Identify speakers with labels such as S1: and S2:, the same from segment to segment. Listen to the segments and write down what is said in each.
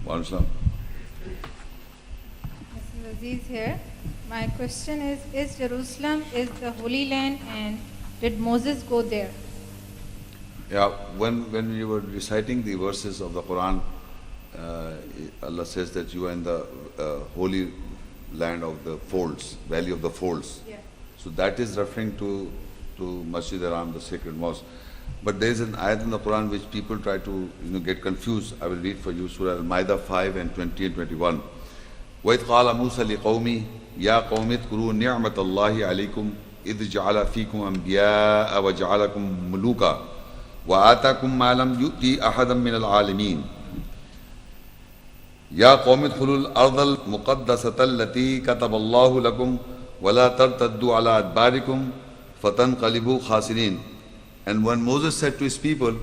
S1: Mr.
S2: Aziz here. My question is Jerusalem is the Holy Land, and did Moses go there?
S1: Yeah, when you were reciting the verses of the Quran, Allah says that you are in the holy land of the folds, valley of the folds.
S2: Yeah.
S1: So that is referring to Masjid Haram, the sacred mosque. But there is an ayat in the Quran which people try to get confused. I will read for you Surah Al-Maida 5 and 20 and 21. وَإِذْ قَالَ مُوسَى لِقَوْمِهِ يَا قَوْمِ اذْكُرُوا نِعْمَةَ اللَّهِ عَلَيْكُمْ إِذْ جَعَلَ فِيكُمْ أَنْبِيَاءَ وَجَعَلَكُمْ مُلُوكًا وَآتَاكُمْ مَا لَمْ يُؤْتِ أَحَدًا مِنَ الْعَالَمِينَ يَا قَوْمِ ادْخُلُوا الْأَرْضَ الْمُقَدَّسَةَ الَّتِي كَتَبَ اللَّهُ لَكُمْ وَلَا تَرْتَدُّوا عَلَىٰ أَدْبَارِكُمْ فَتَنْقَلِبُوا خَاسِرِينَ. And when Moses said to his people,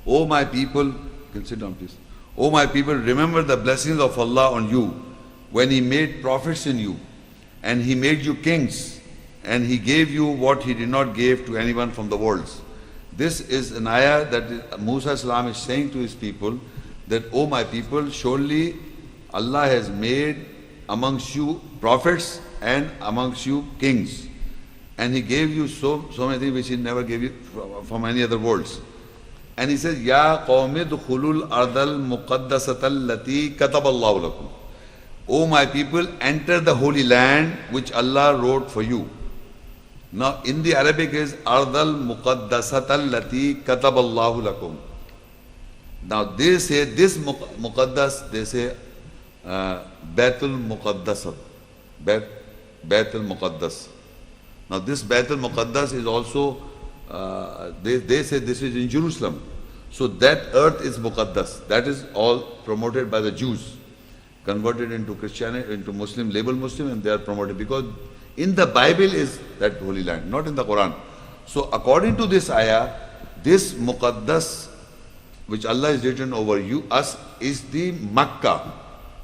S1: O my people, you can sit down please. O my people, remember the blessings of Allah on you when He made prophets in you, and He made you kings, and He gave you what He did not give to anyone from the worlds. This is an ayah that Moosa is saying to his people that, O my people, surely Allah has made amongst you prophets and amongst you kings. And He gave you so many things which He never gave you from any other worlds. And He says, Ya qawmi dukhulul ardal muqaddasatal lati kataballahu lakum. O my people, enter the holy land which Allah wrote for you. Now in the Arabic is ardal muqaddasatal lati kataballahu lakum. Now they say this muqaddas, they say Baitul Muqaddasat. Baitul Muqaddas. Now this Baitul Muqaddas is also, they say this is in Jerusalem. So that earth is Muqaddas. That is all promoted by the Jews. Converted into Christianity, into Muslim, label Muslim, and they are promoted. Because in the Bible is that holy land, not in the Quran. So according to this ayah, this Muqaddas, which Allah has written over you, us, is the Makkah,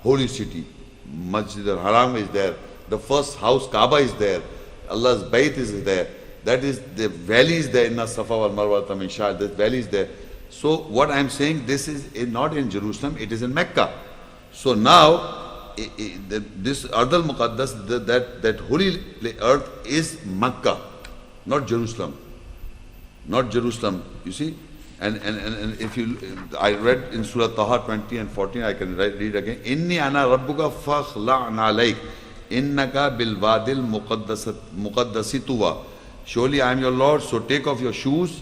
S1: holy city. Masjid al-Haram is there. The first house, Kaaba, is there. Allah's Bayt is there. That is, the valley is there in Safa wal Marwa, Tamisha, the valley is there. So what I am saying, this is not in Jerusalem, it is in Mecca. So now, this Ardal Muqaddas, that holy earth is Mecca, not Jerusalem. Not Jerusalem, you see. And if you, I read in Surah Taha 20 and 14, I can read again. Inni ana rabbuka fakhla'na alayk. Innaka bil wadil muqaddasi tuwa. Surely I am your Lord, so take off your shoes.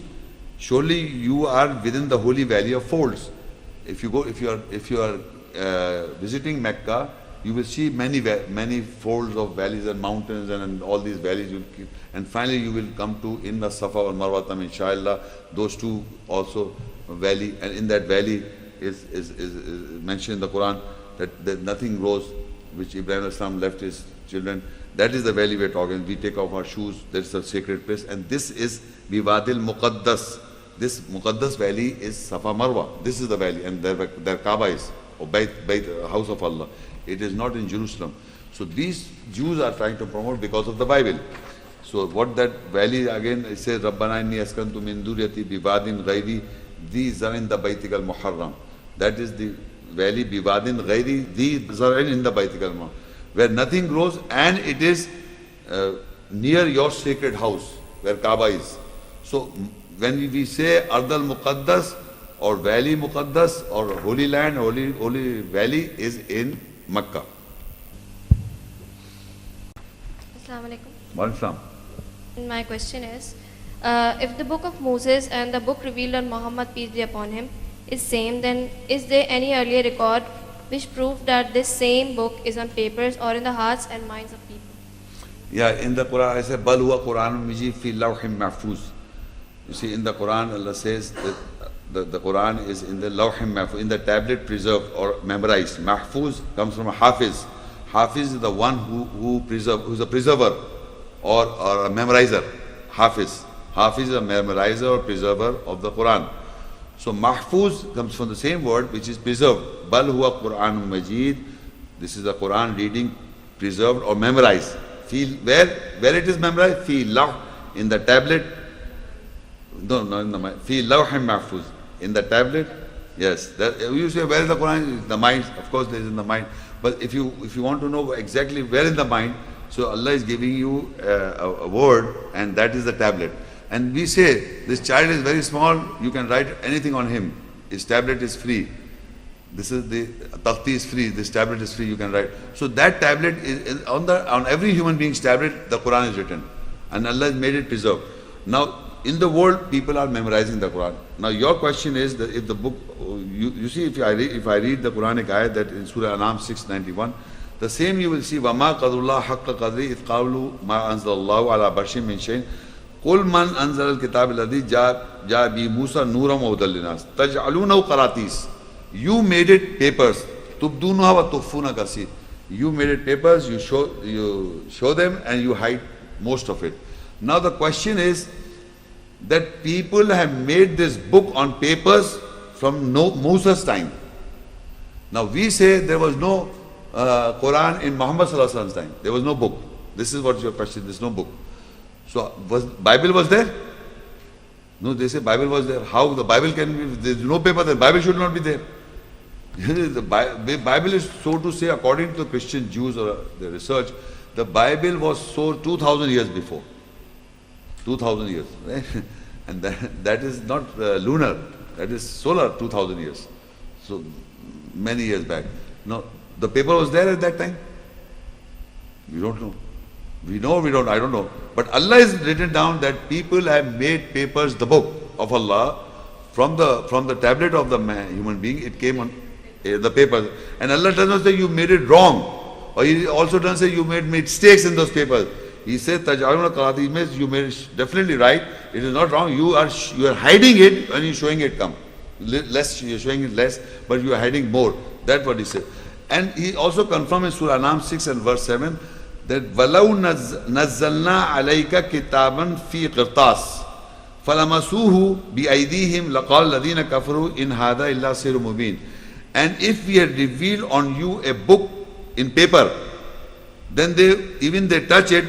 S1: Surely you are within the holy valley of folds. If you are visiting Mecca, you will see many folds of valleys and mountains and all these valleys. And finally you will come to Inna Safa wal Marwa, inshallah. Those two also valley, and in that valley is mentioned in the Quran that nothing grows, which Ibraheem Islam left his children. That is the valley we are talking. We take off our shoes. That is a sacred place, and this is Biwadil Muqaddas. This Muqaddas valley is Safa Marwa. This is the valley, and their Kaaba is, or Bayt, house of Allah. It is not in Jerusalem. So these Jews are trying to promote because of the Bible. So what that valley, again it says, Rabbana inni askantu min duriyati biwadin ghairi dhi zarin da baytikal muharram. That is the valley biwadin ghairi dhi zarin in the baytikal muharram, where nothing grows, and it is near your sacred house where Kaaba is. So when we say Ardal Muqaddas or Valley Muqaddas or Holy Land, Holy Valley is in Makkah.
S3: Assalamu alaikum. My question is, if the book of Moses and the book revealed on Muhammad, peace be upon him, is same, then is there any earlier record which prove that this same book is on papers or in the hearts and minds of people?
S1: Yeah, in the Quran I say, Bal huwa Quranun Majid fi lawhim mahfuz. You see, in the Quran Allah says that the Quran is in the lawhim mahfuz, in the tablet preserved or memorized. Mahfuz comes from a hafiz. Hafiz is the one who is a preserver or a memorizer. Hafiz. Hafiz is a memorizer or preserver of the Quran. So mahfuz comes from the same word which is preserved. Bal huwa Quranun Majid. This is the Quran reading, preserved or memorized. Where it is memorized? Fi lawh, in the tablet. No, in the fi lawhim mahfuz. In the tablet Yes. That, you say where is the Quran? The mind. Of course, there is in the mind. But if you want to know exactly where in the mind, so Allah is giving you a word, and that is the tablet. And we say this child is very small. You can write anything on him. His tablet is free. This is the takhti is free. This tablet is free. You can write. So that tablet is on every human being's tablet. The Quran is written, and Allah has made it preserved. Now in the world, people are memorizing the Quran. Now your question is that if the book, you see, if I read the Quranic ayat that in Surah Al-Anam 691, the same you will see. وَمَا قَدْرُ اللَّهِ حَقَّ قَدْرِهِ إِذْ قَالُوا مَا أَنزَلَ اللَّهُ عَلَى بَشَرٍ مِّن شَيْءٍ قُلْ مَنْ أَنزَلَ الْكِتَابَ الَّذِي جَاءَ بِهِ مُوسَى نُورًا وَهُدًى لِلنَّاسِ تَجْعَلُونَهُ قَرَاطِيسَ. You made it papers. تُبْدُونَهَا وَتُخْفُونَ كَثِيرًا. You made it papers. You show them and you hide most of it. Now the question is that people have made this book on papers from Moosa's time. Now we say there was no Quran in Muhammad sallallahu alaihi wasallam's time. There was no book. This is what your question. There's no book. So Bible was there? No, they say Bible was there. How the Bible can be? There's no paper. The Bible should not be there. The Bible is, so to say, according to the Christian Jews or the research, the Bible was so 2,000 years before. 2,000 years. And that is not lunar, that is solar 2,000 years. So many years back. Now, the paper was there at that time? We don't know. We know, we don't, I don't know. But Allah has written down that people have made papers, the book of Allah, from the tablet of the human being, it came on the paper. And Allah does not say you made it wrong. Or He also doesn't say you made mistakes in those papers. He says, Taj'aluna qarati, means you made it definitely right. It is not wrong. You are hiding it and you're showing it come. Less, you're showing it less, but you are hiding more. That's what he said. And he also confirmed in Surah Al-Anam 6 and verse 7 that وَلَوْ نَزَّلْنَا عَلَيْكَ كِتَابًا فِي قِرْطَاسٍ فَلَمَسُوهُ بِأَيْدِيهِمْ لَقَالَ الَّذِينَ كَفَرُوا إِنْ هَذَا إِلَّا سِحْرٌ مُبِينٌ. And if we had revealed on you a book in paper, then they touch it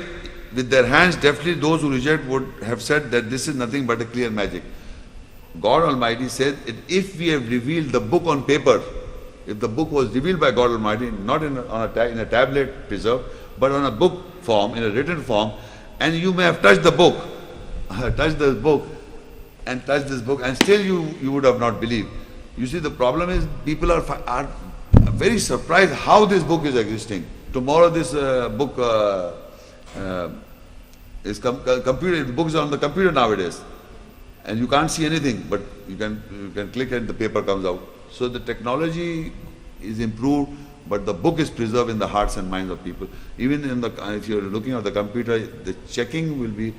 S1: with their hands, definitely those who reject would have said that this is nothing but a clear magic. God Almighty said, if we have revealed the book on paper, if the book was revealed by God Almighty, not in a tablet preserved, but on a book form, in a written form, and you may have touched the book, and still you would have not believed. You see, the problem is people are very surprised how this book is existing. Tomorrow this book is computer. The book is on the computer nowadays, and you can't see anything, but you can click and the paper comes out. So the technology is improved, but the book is preserved in the hearts and minds of people. Even if you're looking at the computer, the checking will be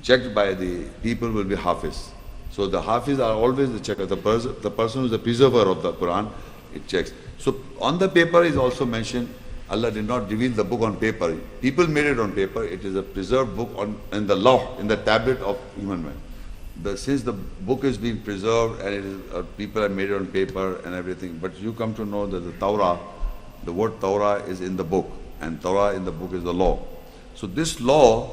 S1: checked by the people will be hafiz. So the hafiz are always the checker. The person who is the preserver of the Quran, it checks. So on the paper is also mentioned. Allah did not reveal the book on paper. People made it on paper. It is a preserved book in the law, in the tablet of human man. Since the book is being preserved and people have made it on paper and everything, but you come to know that the Taurah, the word Taurah is in the book, and Taurah in the book is the law. So this law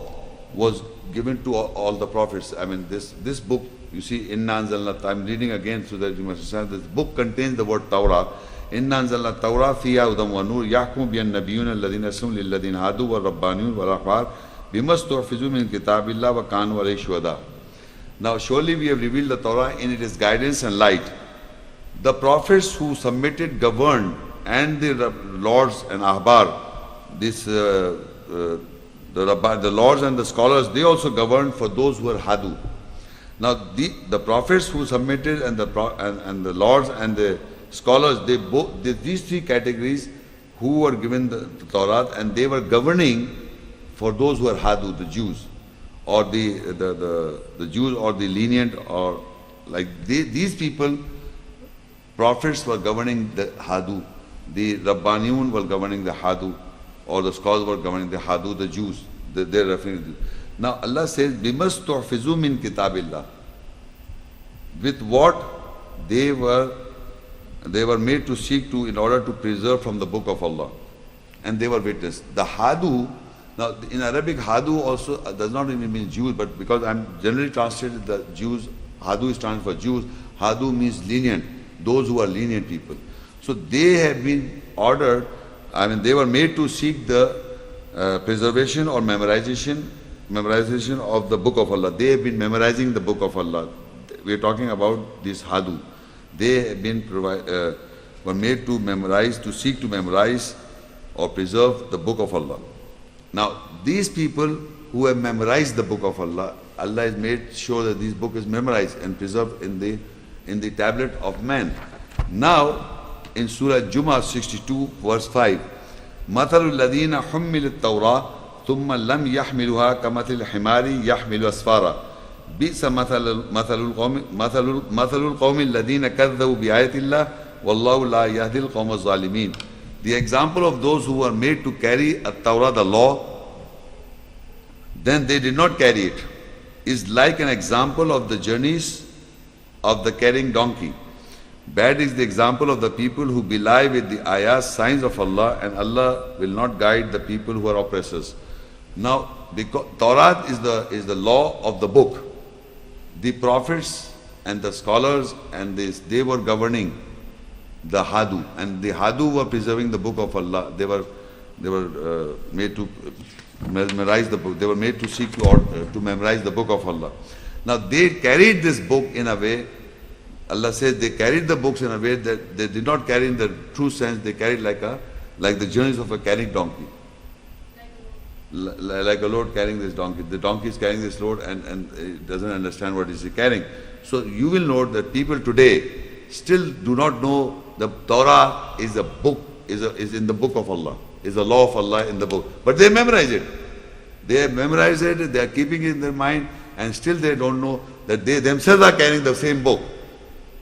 S1: was given to all the prophets. I mean, this book, you see, Inna Anzalna, I'm reading again so that you must understand, this book contains the word Taurah. Inna Anzalna Taurah fiha hudam wa nur yahkumu bihan nabiyyuna alladhina aslamu lilladhina hadu wa rabbaniyun wa al-ahqaf bima stuhfizu min kitabillah wa kanu alayhi shuhada. Now surely we have revealed the Torah in its guidance and light. The prophets who submitted governed, and the lords and ahbar, the lords and the scholars, they also governed for those who were hadu. Now the prophets who submitted and the lords and the scholars, these three categories who were given the Torah, and they were governing for those who were hadu, the Jews, or the Jews, or the lenient, or like these people. Prophets were governing the hadu, the Rabbaniyun were governing the hadu, or the scholars were governing the hadu, the Jews. They're referring to. Now Allah says, "Bimas tuhfizu min kitabillah." With what they were made to seek to in order to preserve from the book of Allah, and they were witness. The hadu. Now in Arabic, hadu also does not even mean Jews, but because I'm generally translated the Jews, hadu is translated for Jews. Hadu means lenient. those who are lenient people. So they have been ordered, they were made to seek the preservation or memorization of the book of Allah. They have been memorizing the book of Allah. We are talking about this Hadu. They have been were made to memorize, to seek to memorize or preserve the book of Allah. Now, these people who have memorized the book of Allah, Allah has made sure that this book is memorized and preserved in the tablet of man. Now, in Surah Al-Juma 62, verse 5, مَثَلُ الَّذِينَ حُمِّلُوا التَّوْرَاةَ ثُمَّ لَمْ يَحْمِلُوهَا كَمَثَلِ الْحِمَارِ يَحْمِلُ أَسْفَارًا بِئْسَ مَثَلُ الْقَوْمِ الَّذِينَ كَذَّبُوا بِآيَاتِ اللَّهِ وَاللَّهُ لَا يَهْدِي الْقَوْمَ الظَّالِمِينَ. The example of those who were made to carry At-Taurat, the law, then they did not carry it, is like an example of the journeys of the carrying donkey. Bad is the example of the people who belie with the ayat, signs of Allah, and Allah will not guide the people who are oppressors. Now, because Taurah is the law of the book. The prophets and the scholars and they were governing the Hadu, and the Hadu were preserving the book of Allah. They were made to memorize the book. They were made to seek to memorize the book of Allah. Now they carried this book in a way. Allah says they carried the books in a way that they did not carry in the true sense. They carried like the journeys of a carrying donkey, like a load carrying this donkey. The donkey is carrying this load and it doesn't understand what is he carrying. So you will note that people today still do not know the Torah is a book, is in the book of Allah, is the law of Allah in the book. But they memorize it. They have memorized it, they are keeping it in their mind, and still they don't know that they themselves are carrying the same book.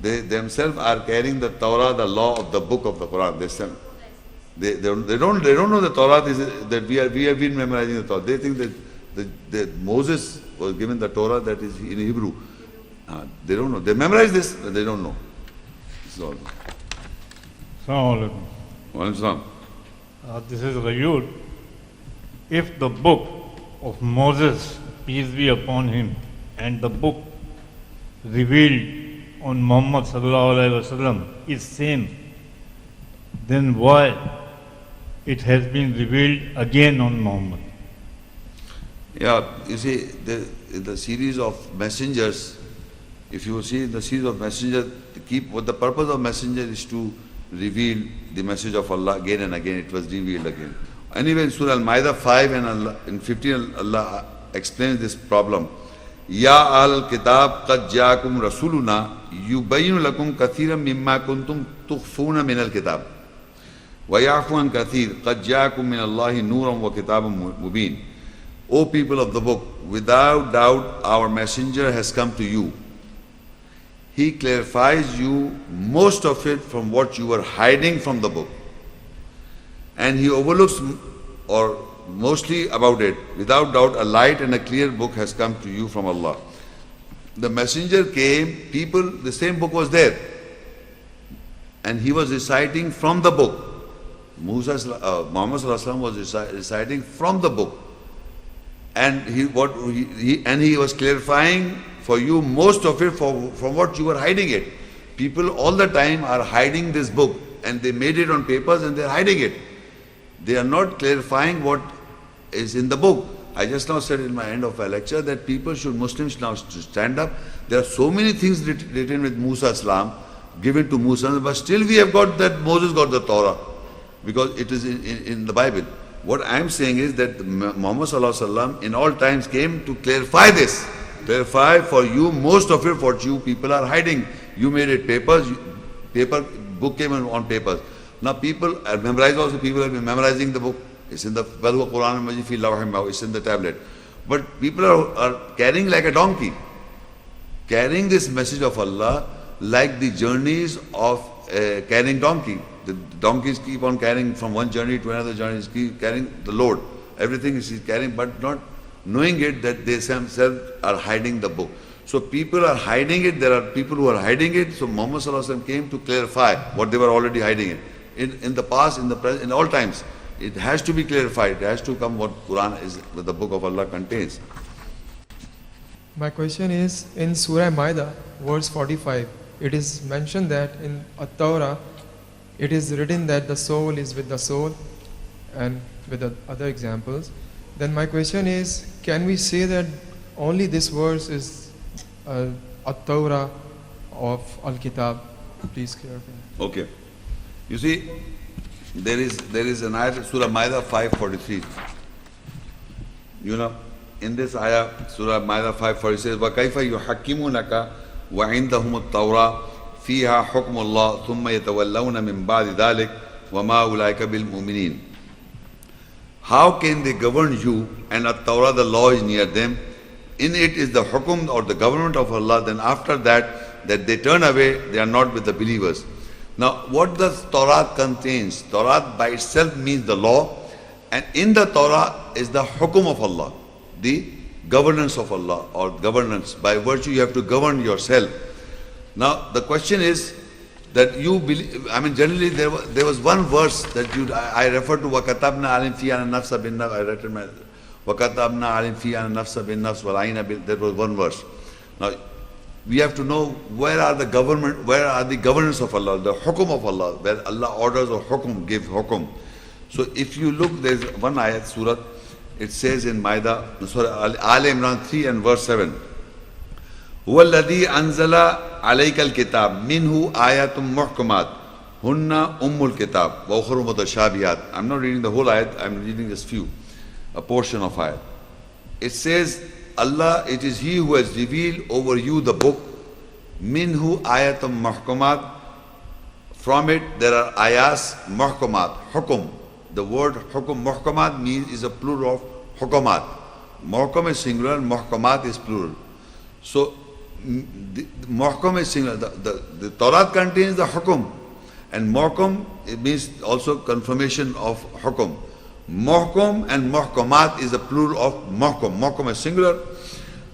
S1: They themselves are carrying the Torah, the law of the book of the Quran. They don't know the Torah is that we have been memorizing the Torah. They think that Moses was given the Torah that is in Hebrew. They don't know. They memorize this, but they don't know. Assalamu
S4: alaikum.
S1: Wa alaikum.
S4: This is Rayud. If the book of Moses, peace be upon him, and the book revealed on Muhammad sallallahu alaihi wasallam is same, then why it has been revealed again on Muhammad?
S1: Yeah, you see, the series of messengers, if you see the series of messengers, what the purpose of messenger is to reveal the message of Allah again and again. It was revealed again. Anyway, in Surah Al-Maida 5 and in 15, Allah explains this problem. Ya Al-Kitab qad ja'akum rasuluna yubayyinu lakum kathiran mimma kuntum tukhfuna min al-kitab wa ya'fu an kathir qad ja'akum min Allahi nuran wa kitabun mubin. O people of the book, without doubt our messenger has come to you. He clarifies you most of it from what you were hiding from the book, and he overlooks or mostly about it. Without doubt a light and a clear book has come to you from Allah. The messenger came, the same book was there, and he was reciting from the book. Muhammad sallallahu alaihi wasallam was reciting from the book, and he was clarifying for you most of it from what you were hiding it. People all the time are hiding this book, and they made it on papers and they're hiding it. They are not clarifying what is in the book. I just now said in my end of my lecture that Muslims now stand up. There are so many things written with Moosa Islam, given to Moosa, but still we have got that Moses got the Torah, because it is in the Bible. What I am saying is that Muhammad sallallahu alaihi wasallam in all times came to clarify this. Clarify for you most of it what you people are hiding. You made it book came on papers. Now people are memorized also, people have been memorizing the book. It's in the Quran Majid fi lawh, it's in the tablet. But people are carrying like a donkey, carrying this message of Allah like the journeys of a carrying donkey. The donkeys keep on carrying from one journey to another journey, keep carrying the load. Everything is carrying, but not knowing it that they themselves are hiding the book. So people are hiding it, there are people who are hiding it. So Muhammad sallallahu alaihi wasallam came to clarify what they were already hiding it. In the past, in the present, in all times, it has to be clarified. It has to come what Quran is, what the book of Allah contains.
S5: My question is in Surah Maida, verse 45. it is mentioned that in At-Taulah, it is written that the soul is with the soul, and with the other examples. Then my question is, can we say that only this verse is At-Taulah of Al-Kitab? Please clarify.
S1: Okay. You see, there is an ayat, Surah Maida 5:43. You know, in this ayah, Surah Maida 5:40 says, وَكَيْفَ يُحَكِّمُونَكَ وَعِنْدَهُمُ التَّوْرَةُ فِيهَا حُكْمُ اللَّهِ ثُمَّ يَتَوَلَّوْنَ مِنْ بَعْدِ ذَلِكَ وَمَا أُولَٰئِكَ بِالْمُؤْمِنِينَ. How can they govern you, and At-Tawrah, the law is near them? In it is the hukum or the government of Allah. Then after that they turn away, they are not with the believers. Now, what does Torah contains? Torah by itself means the law, and in the Torah is the hukum of Allah, the governance of Allah, or governance. By virtue, you have to govern yourself. Now, the question is that you believe, I mean, generally there was one verse that I refer to, وَكَتَبْنَا عَلِمْ فِيهَا النَّفْسَ بِالنَّفْسِ. I read my وَكَتَبْنَا عَلِمْ فِيهَا النَّفْسَ بِالنَّفْسِ وَالْعَيْنَ. That was one verse. Now, we have to know where are the governance of Allah, the hukum of Allah, where Allah orders or hukum, give hukum. So if you look, there's one ayat, surah, it says in Maida, Aal-e-Imran 3 and verse 7. هُوَ الَّذِي أَنزَلَ عَلَيْكَ الْكِتَابِ مِنْهُ آيَاتٌ مُحْكَمَاتٌ هُنَّ أُمُّ الْكِتَابِ وَأُخَرُ مُتَشَابِهَاتٌ. I'm not reading the whole ayat, I'm reading just a portion of ayat. It says, Allah, it is He who has revealed over you the book. Minhu ayatum muhkamat. From it there are ayas muhkamat, hukum. The word hukum, muhkamat means is a plural of hukamat. Muhkam is singular, muhkamat is plural. So muhkam is singular. The Torah contains the hukum, and muhkam, it means also confirmation of hukum. Muhkam and muhkamat is the plural of muhkam. Muhkam is singular.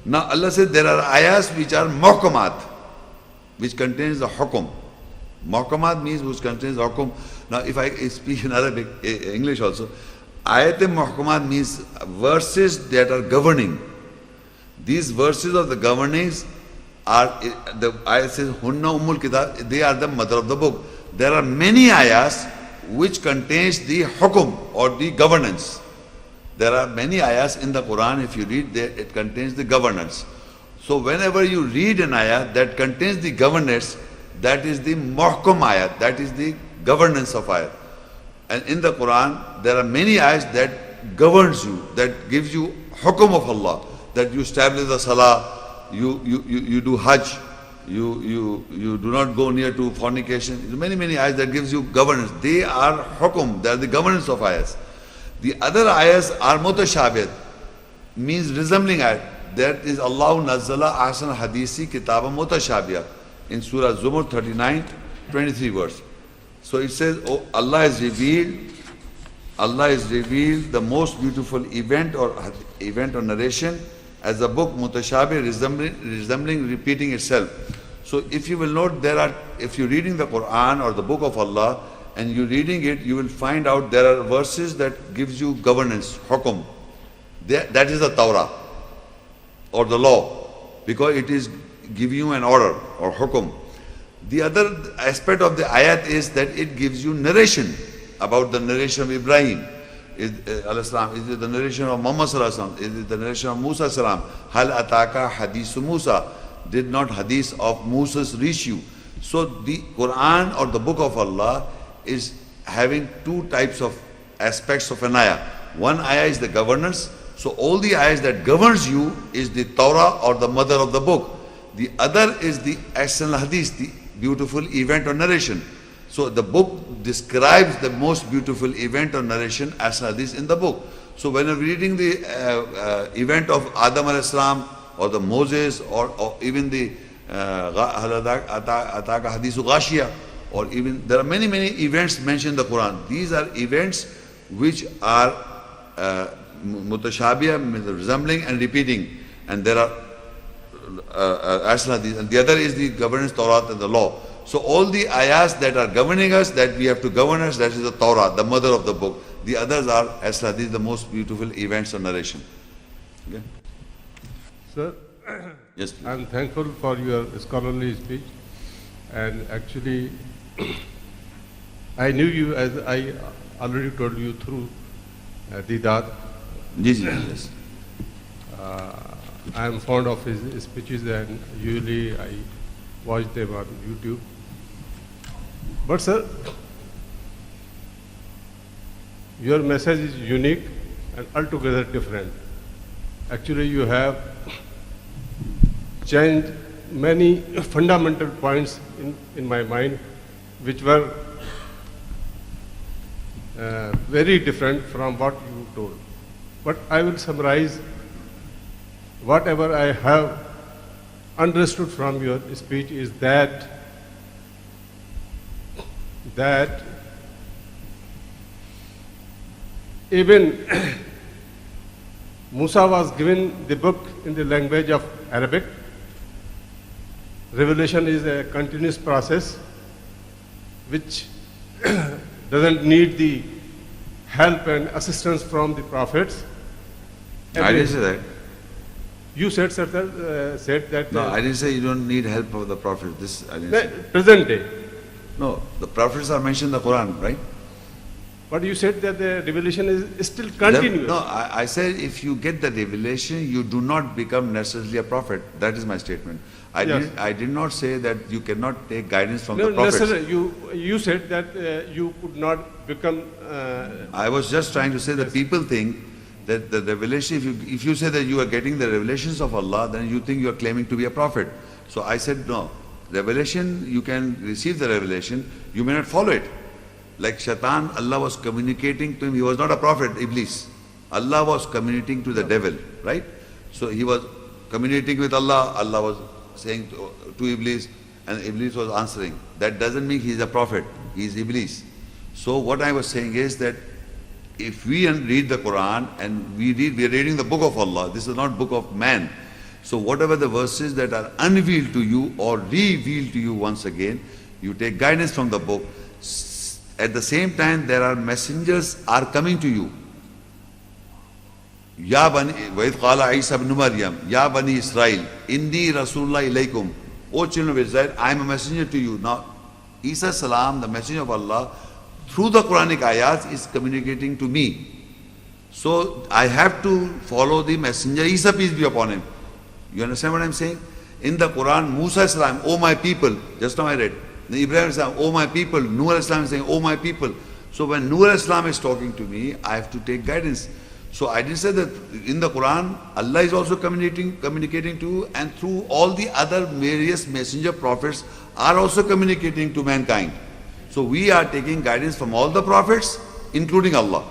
S1: Now Allah said there are ayahs which are muhkamat, which contains the hukum. Muhkamat means which contains the hukum. Now if I speak in Arabic, English also, ayat-e-muhkamat means verses that are governing. These verses of the governings are, the ayat says, Hunna Ummul Kitab, they are the mother of the book. There are many ayahs which contains the hukum or the governance. There are many ayahs in the Quran, if you read there, it contains the governance. So whenever you read an ayah that contains the governance, that is the muhkam ayat, that is the governance of ayat. And in the Quran, there are many ayahs that governs you, that gives you hukum of Allah, that you establish the salah, you do hajj, you do not go near to fornication. Many ayahs that gives you governance. They are hukum, they are the governance of ayahs. The other ayahs are mutashabih, means resembling ayat. That is Allah nazzala ahsan hadisi kitabam mutashabih in Surah Az-Zumar 39:23 verse. So it says, oh, Allah has revealed the most beautiful event or narration as a book mutashabih, resembling, repeating itself. So if you will note, if you're reading the Quran or the book of Allah and you're reading it, you will find out there are verses that gives you governance, hukum. That is the Taurah or the law, because it is giving you an order or hukum. The other aspect of the ayat is that it gives you narration about the narration of Ibraheem. Is it the narration of Muhammad sallallahu? Is it the narration of Moosa salam? Hal ataka hadithu Moosa? Did not hadith of Moosa's reach you? So the Quran or the book of Allah is having two types of aspects of an ayah. One ayah is the governance. So all the ayahs that governs you is the Taurah or the mother of the book. The other is the Ahsan al-Hadith, the beautiful event or narration. So the book describes the most beautiful event or narration Ahsan al-Hadith in the book. So when you're reading the event of Adam al-Islam or the Moses or even the Ataka Hadithu Ghashiyah, or even there are many events mentioned in the Quran. These are events which are mutashabiyah, resembling and repeating, and there are and the other is the governance, Torah and the law. So all the ayahs that are governing us, that we have to govern us, that is the Torah, the mother of the book. The others are these the most beautiful events or narration. Okay?
S6: Sir,
S1: Yes, please.
S6: I'm thankful for your scholarly speech. And actually, I knew you, as I already told you, through Didat.
S1: Yes.
S6: I am fond of his speeches, and usually I watch them on YouTube. But sir, your message is unique and altogether different. Actually, you have changed many fundamental points in my mind, which were very different from what you told. But I will summarize whatever I have understood from your speech is that even Moosa was given the book in the language of Arabic. Revelation is a continuous process which doesn't need the help and assistance from the prophets.
S1: I didn't say that.
S6: You said that.
S1: No, I didn't say you don't need help of the Prophet. This I didn't say.
S6: Present day.
S1: No, the prophets are mentioned in the Quran, right?
S6: But you said that the revelation is still continuous.
S1: No, I said if you get the revelation, you do not become necessarily a prophet. That is my statement. I did not say that you cannot take guidance from the prophets.
S6: You said that you could not become.
S1: I was just trying to say that people think that the revelation, if you say that you are getting the revelations of Allah, then you think you are claiming to be a prophet. So I said no. Revelation, you can receive the revelation, you may not follow it. Like Shaitan, Allah was communicating to him, he was not a prophet, Iblis. Allah was communicating to the devil, right? So he was communicating with Allah, Allah was saying to Iblis, and Iblis was answering. That doesn't mean he is a prophet, he is Iblis. So what I was saying is that if we read the Quran and we are reading the book of Allah, this is not book of man. So whatever the verses that are unveiled to you or revealed to you once again, you take guidance from the book. At the same time, there are messengers are coming to you. Ya Bani, wa idh qala Isa ibn Maryam, Ya Bani Israel, Inni Rasulullah ilaykum. O children of Israel, I am a messenger to you. Now, Isa salam, the messenger of Allah, through the Quranic ayats is communicating to me. So I have to follow the messenger, Isa peace be upon him. You understand what I'm saying? In the Quran, Moosa salam, O my people, just now I read. Ibraheem salam, O my people. Nuh salam is saying, O my people. So when Nuh salam is talking to me, I have to take guidance. So I didn't say that in the Quran, Allah is also communicating to you, and through all the other various messenger prophets are also communicating to mankind. So we are taking guidance from all the prophets, including Allah.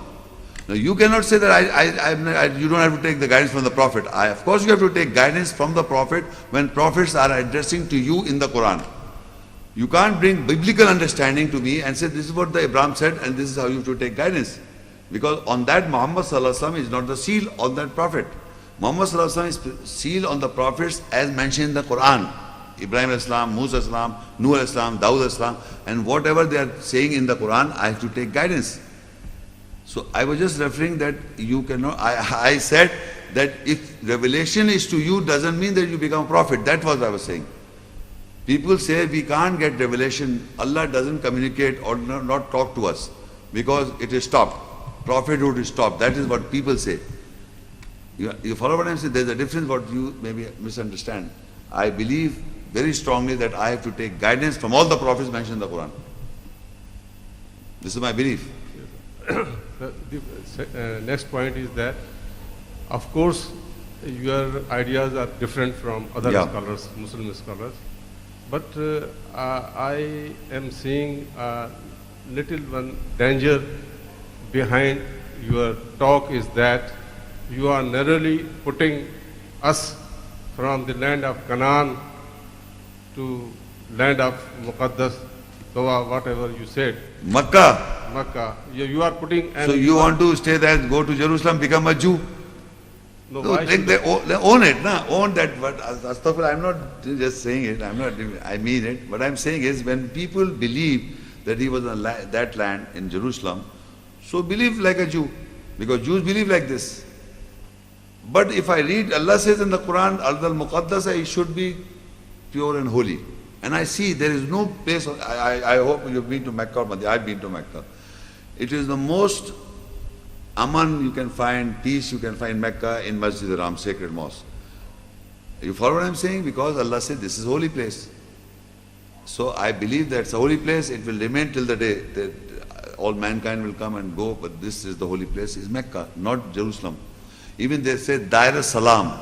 S1: Now you cannot say that you don't have to take the guidance from the Prophet. Of course you have to take guidance from the Prophet when prophets are addressing to you in the Quran. You can't bring biblical understanding to me and say this is what the Ibrahim said and this is how you have to take guidance. Because on that Muhammad Sallallahu Alaihi Wasallam is not the seal on that Prophet. Muhammad Sallallahu Alaihi Wasallam is seal on the prophets as mentioned in the Quran. Ibrahim Islam, Moosa Islam, Nuh Islam, Dawud Islam, and whatever they are saying in the Quran, I have to take guidance. So I was just referring that you cannot, I said that if revelation is to you doesn't mean that you become a prophet. That was what I was saying. People say we can't get revelation, Allah doesn't communicate or not talk to us because it is stopped. Prophethood is stopped. That is what people say. You follow what I'm saying? There's a difference what you maybe misunderstand. I believe very strongly that I have to take guidance from all the prophets mentioned in the Quran. This is my belief.
S6: The next point is that, of course, your ideas are different from other scholars, Muslim scholars. But I am seeing a little one danger behind your talk is that you are narrowly putting us from the land of Canaan to land of Muqaddas, Taha, whatever you said. Makkah. You are putting.
S1: So you want to stay there, go to Jerusalem, become a Jew?
S6: No,
S1: they own it, nah? Own that. But Astaghfirullah, I'm not just saying it. I mean it. What I'm saying is, when people believe that he was in that land in Jerusalem, so believe like a Jew, because Jews believe like this. But if I read, Allah says in the Quran, Al-Muqaddas, it should be pure and holy. And I see there is no place, I hope you've been to Mecca or Medina. I've been to Mecca. It is the most aman you can find, peace you can find in Mecca, in Masjid al-Haram, sacred mosque. You follow what I'm saying? Because Allah said this is holy place. So I believe that it's a holy place. It will remain till the day that all mankind will come and go. But this is the holy place, is Mecca, not Jerusalem. Even they say Dair Salam.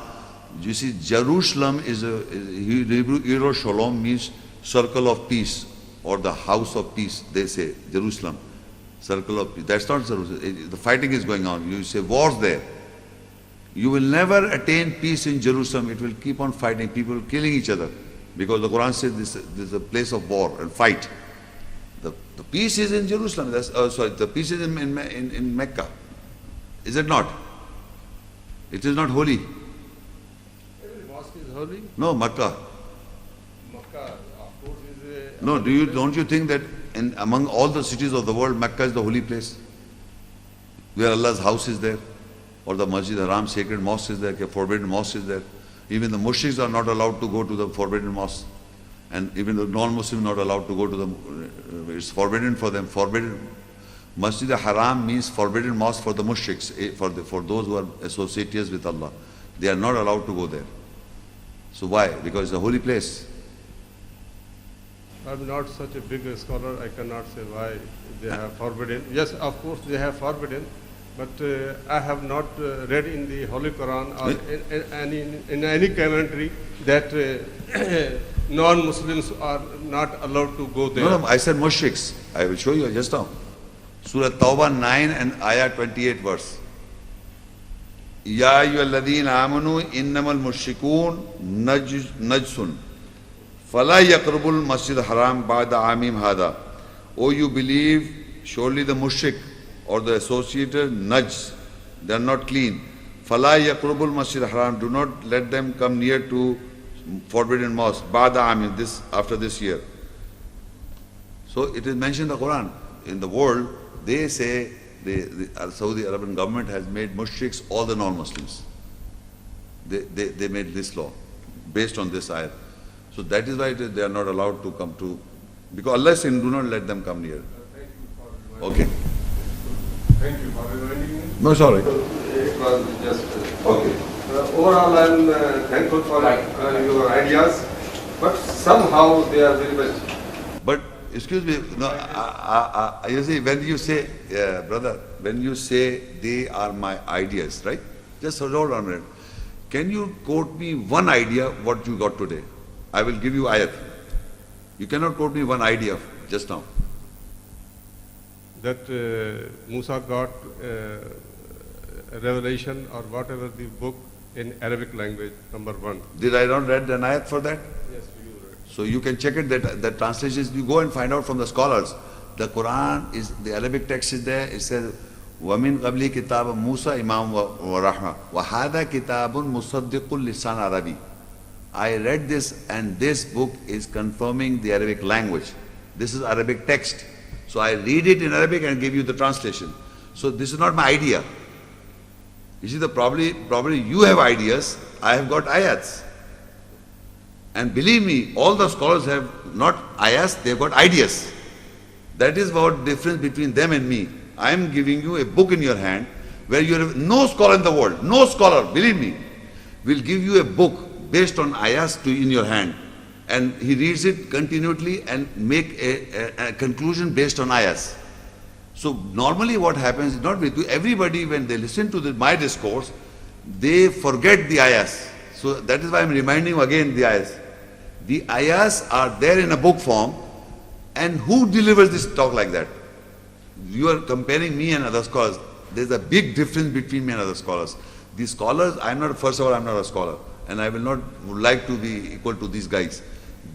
S1: You see, Jerusalem is Hebrew Shalom means circle of peace or the house of peace. They say Jerusalem, circle of peace. That's not Jerusalem. The fighting is going on. You say wars there. You will never attain peace in Jerusalem. It will keep on fighting. People killing each other. Because the Quran says this is a place of war and fight. The peace is in Jerusalem. The peace is in Mecca. Is it not? It is not holy.
S6: Every mosque is holy.
S1: No, Mecca.
S6: Makkah, of course, is a...
S1: No, don't you think that among all the cities of the world, Mecca is the holy place? Where Allah's house is there? Or the Masjid al-Haram, sacred mosque is there, forbidden mosque is there. Even the mushriks are not allowed to go to the forbidden mosque. And even the non-Muslims are not allowed to go to the, it's forbidden for them. Forbidden. Masjid al-Haram means forbidden mosque for the mushriks, for those who are associates with Allah. They are not allowed to go there. So why? Because it's a holy place.
S6: I'm not such a big scholar, I cannot say why they have forbidden. Yes, of course they have forbidden, but I have not read in the Holy Quran or in any commentary that non-Muslims are not allowed to go there.
S1: No, I said mushriks. I will show you just now. Surah Tauba 9 and ayat 28 verse. Ya ayyuhalladhina amanu innamal mushrikun najsun fala yaqrabul masjid haram ba'da amim hada. O you believe, surely the mushrik or the associated najs, they are not clean. Fala yaqrabul masjid haram, do not let them come near to forbidden mosque ba'da amim, this after this year. So it is mentioned in the Quran. In the world, they say the Saudi Arabian government has made mushriks all the non-Muslims. They made this law based on this ayat. So that is why they are not allowed to come to, because Allah said, do not let them come near. Okay.
S6: Thank you for reminding me.
S1: No, sorry.
S6: It was just okay. Overall, I am thankful for your ideas, but somehow they are very much.
S1: But excuse me, no, you see, when you say, brother, when you say they are my ideas, right? Just hold on a minute. Can you quote me one idea what you got today? I will give you ayat. You cannot quote me one idea just now.
S6: That Moosa got a revelation or whatever the book in Arabic language, number 1.
S1: Did I not read an ayat for that?
S6: Yes, you read.
S1: So you can check it, that translations, you go and find out from the scholars. The Quran is, the Arabic text is there, it says, وَمِن قَبْلِ كِتَابَ مُوسَى إِمَامٌ وَرَحْمَةٌ وَهَذَا كِتَابٌ مُصَدِّقٌ لِسَانَ عَرَبِي. I read this and this book is confirming the Arabic language. This is Arabic text. So I read it in Arabic and give you the translation. So this is not my idea. You see, probably you have ideas, I have got ayats. And believe me, all the scholars have not ayats, they've got ideas. That is what difference between them and me. I am giving you a book in your hand where you have no scholar in the world, no scholar, believe me, will give you a book based on ayahs in your hand. And he reads it continually and make a conclusion based on ayahs. So normally what happens is not with everybody when they listen to my discourse, they forget the ayahs. So that is why I am reminding you again the ayahs. The ayahs are there in a book form, and who delivers this talk like that? You are comparing me and other scholars. There is a big difference between me and other scholars. These scholars, first of all, I am not a scholar, and I will not like to be equal to these guys.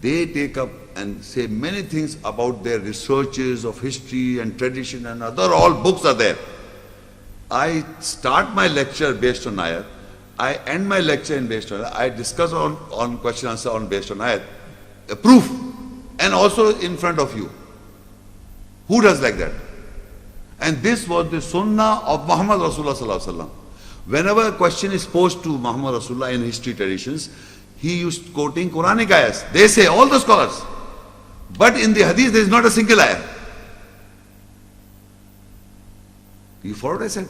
S1: They take up and say many things about their researches of history and tradition and other, all books are there. I start my lecture based on ayat. I end my lecture in based on ayat. I discuss on question answer on based on ayat. A proof. And also in front of you. Who does like that? And this was the sunnah of Muhammad Rasulullah sallallahu alaihi wasallam. Whenever a question is posed to Muhammad Rasulullah in history traditions, he used quoting Quranic ayahs. They say, all the scholars, But in the hadith there is not a single ayah. You follow what I said?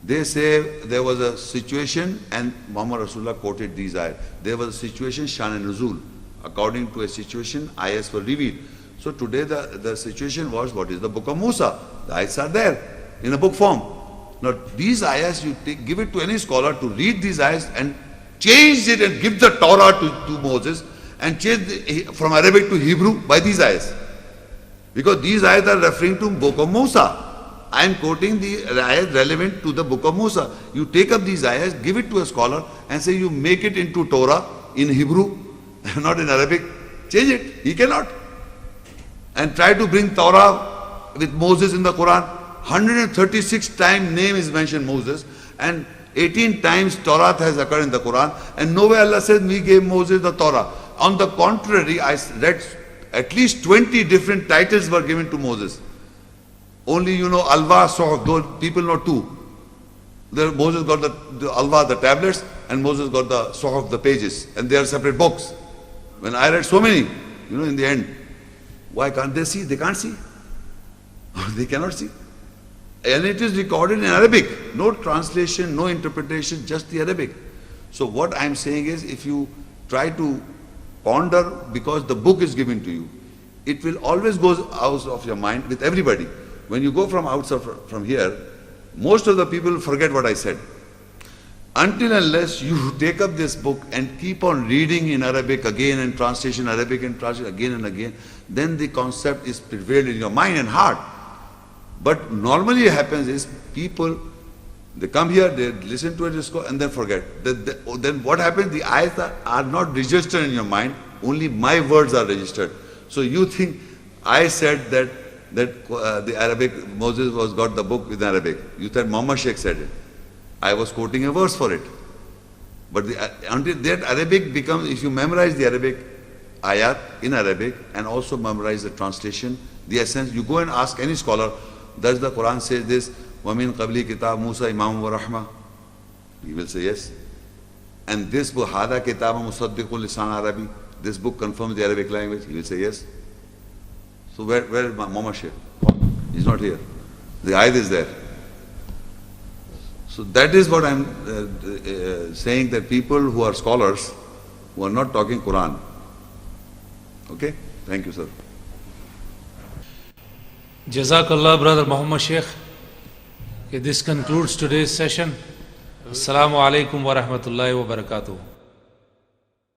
S1: They say there was a situation and Muhammad Rasulullah quoted these ayahs. There was a situation, Shan and Nuzul. According to a situation, ayahs were revealed. So today the situation was, what is the book of Moosa? The ayahs are there in a book form. Now these ayahs, you give it to any scholar to read these ayahs and change it and give the Taurah to Moses and change from Arabic to Hebrew by these ayahs. Because these ayahs are referring to book of Moosa. I am quoting the ayahs relevant to the book of Moosa. You take up these ayahs, give it to a scholar and say you make it into Torah in Hebrew, not in Arabic. Change it. He cannot. And try to bring Taurah with Moses in the Quran. 136 times name is mentioned Moses and 18 times Torah has occurred in the Quran and nowhere Allah says we gave Moses the Torah. On the contrary, I read at least 20 different titles were given to Moses. Only Alwa, Suhuf, those people know two. Moses got the Alwa, the tablets, and Moses got the Suhuf, the pages, and they are separate books. When I read so many, in the end, why can't they see? They can't see. They cannot see. And it is recorded in Arabic. No translation, no interpretation, just the Arabic. So what I am saying is, if you try to ponder because the book is given to you, it will always go out of your mind with everybody. When you go from outside from here, most of the people forget what I said. Until unless you take up this book and keep on reading in Arabic again and translation Arabic and translation again and again, then the concept is prevailed in your mind and heart. But normally what happens is people, they come here, they listen to a discourse and then forget. Then what happens? The ayats are not registered in your mind, only my words are registered. So you think I said that the Arabic, Moses got the book with Arabic. You said Muhammad Shaikh said it. I was quoting a verse for it. But until that Arabic becomes, if you memorize the Arabic ayat in Arabic and also memorize the translation, the essence, you go and ask any scholar, does the Quran say this? وَمِن قَبْلِ كِتَابُ مُوسَى إِمَامٌ وَرَحْمَةٌ? He will say yes. And this book, هَذَا كِتَابٌ مُصَدِّقٌ لِسَانَ عَرَبِي, this book confirms the Arabic language. He will say yes. So where is Muhammad Shaikh? He's not here. The ayat is there. So that is what I am saying, that people who are scholars, who are not talking Quran. Okay? Thank you, sir.
S7: Jazakallah, Brother Muhammad Shaikh. Okay, this concludes today's session. Assalamu alaikum wa rahmatullahi wa barakatuh.